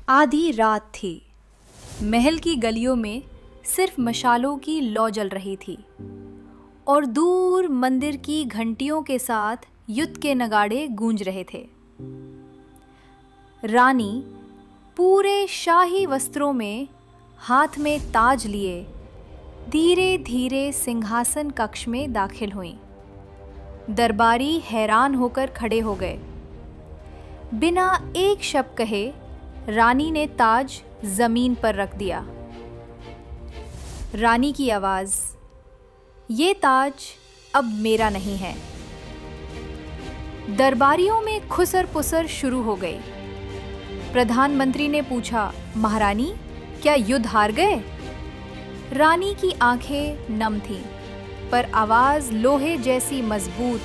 आधी रात थी। महल की गलियों में सिर्फ मशालों की लौ जल रही थी और दूर मंदिर की घंटियों के साथ युद्ध के नगाड़े गूंज रहे थे। रानी पूरे शाही वस्त्रों में, हाथ में ताज लिए, धीरे धीरे सिंहासन कक्ष में दाखिल हुईं। दरबारी हैरान होकर खड़े हो गए। बिना एक शब्द कहे रानी ने ताज जमीन पर रख दिया। रानी की आवाज, ये ताज अब मेरा नहीं है। दरबारियों में खुसर पुसर शुरू हो गई। प्रधानमंत्री ने पूछा, महारानी क्या युद्ध हार गए? रानी की आंखें नम थीं, पर आवाज लोहे जैसी मजबूत,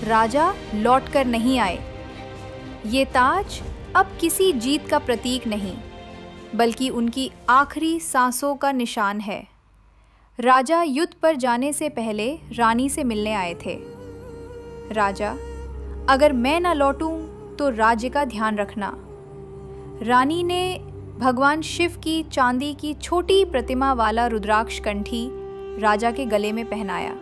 राजा लौटकर नहीं आए। ये ताज अब किसी जीत का प्रतीक नहीं, बल्कि उनकी आखिरी सांसों का निशान है। राजा युद्ध पर जाने से पहले रानी से मिलने आए थे। राजा, अगर मैं ना लौटूं तो राज्य का ध्यान रखना। रानी ने भगवान शिव की चांदी की छोटी प्रतिमा वाला रुद्राक्ष कंठी राजा के गले में पहनाया।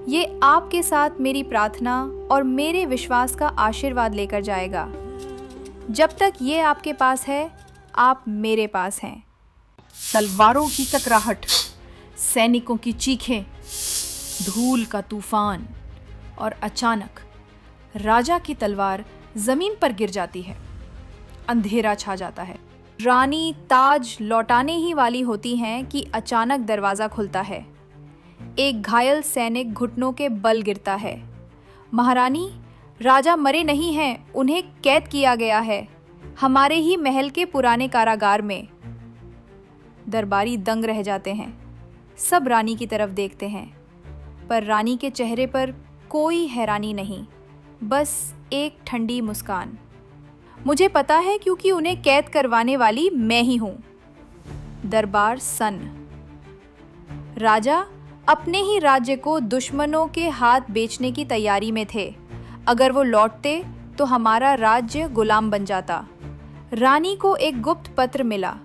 ये आपके साथ मेरी प्रार्थना और मेरे विश्वास का आशीर्वाद लेकर जाएगा। जब तक ये आपके पास है, आप मेरे पास हैं। तलवारों की टकराहट, सैनिकों की चीखें, धूल का तूफान, और अचानक राजा की तलवार जमीन पर गिर जाती है। अंधेरा छा जाता है। रानी ताज लौटाने ही वाली होती हैं कि अचानक दरवाज़ा खुलता है। एक घायल सैनिक घुटनों के बल गिरता है। महारानी, राजा मरे नहीं हैं, उन्हें कैद किया गया है, हमारे ही महल के पुराने कारागार में। दरबारी दंग रह जाते हैं। सब रानी की तरफ देखते हैं, पर रानी के चेहरे पर कोई हैरानी नहीं, बस एक ठंडी मुस्कान। मुझे पता है, क्योंकि उन्हें कैद करवाने वाली मैं ही हूं। दरबार सन्न। राजा अपने ही राज्य को दुश्मनों के हाथ बेचने की तैयारी में थे। अगर वो लौटते तो हमारा राज्य गुलाम बन जाता। रानी को एक गुप्त पत्र मिला,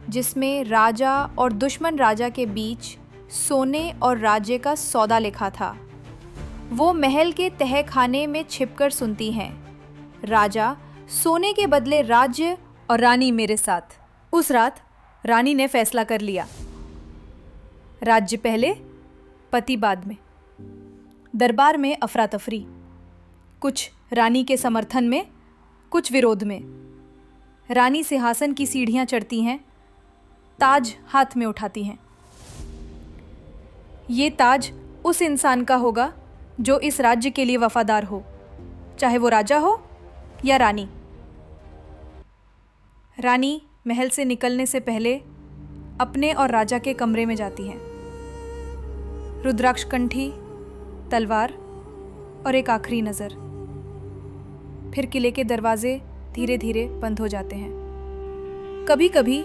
जिसमें राजा और दुश्मन राजा के बीच सोने और राज्य का सौदा लिखा था। वो महल के तहखाने में छिपकर सुनती हैं। राजा सोने के बदले राज्य और रानी मेरे साथ। उस रात रानी ने फैसला कर लिया, राज्य पहले, पति बाद में। दरबार में अफरा तफरी, कुछ रानी के समर्थन में, कुछ विरोध में। रानी सिंहासन की सीढ़ियां चढ़ती हैं, ताज हाथ में उठाती हैं। ये ताज उस इंसान का होगा जो इस राज्य के लिए वफादार हो, चाहे वो राजा हो या रानी। रानी महल से निकलने से पहले अपने और राजा के कमरे में जाती हैं। रुद्राक्ष कंठी, तलवार और एक आखिरी नज़र। फिर किले के दरवाजे धीरे धीरे बंद हो जाते हैं। कभी कभी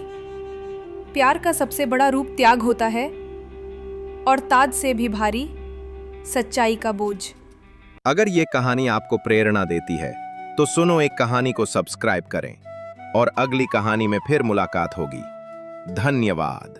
प्यार का सबसे बड़ा रूप त्याग होता है, और ताज से भी भारी सच्चाई का बोझ। अगर ये कहानी आपको प्रेरणा देती है तो सुनो एक कहानी को सब्सक्राइब करें, और अगली कहानी में फिर मुलाकात होगी। धन्यवाद।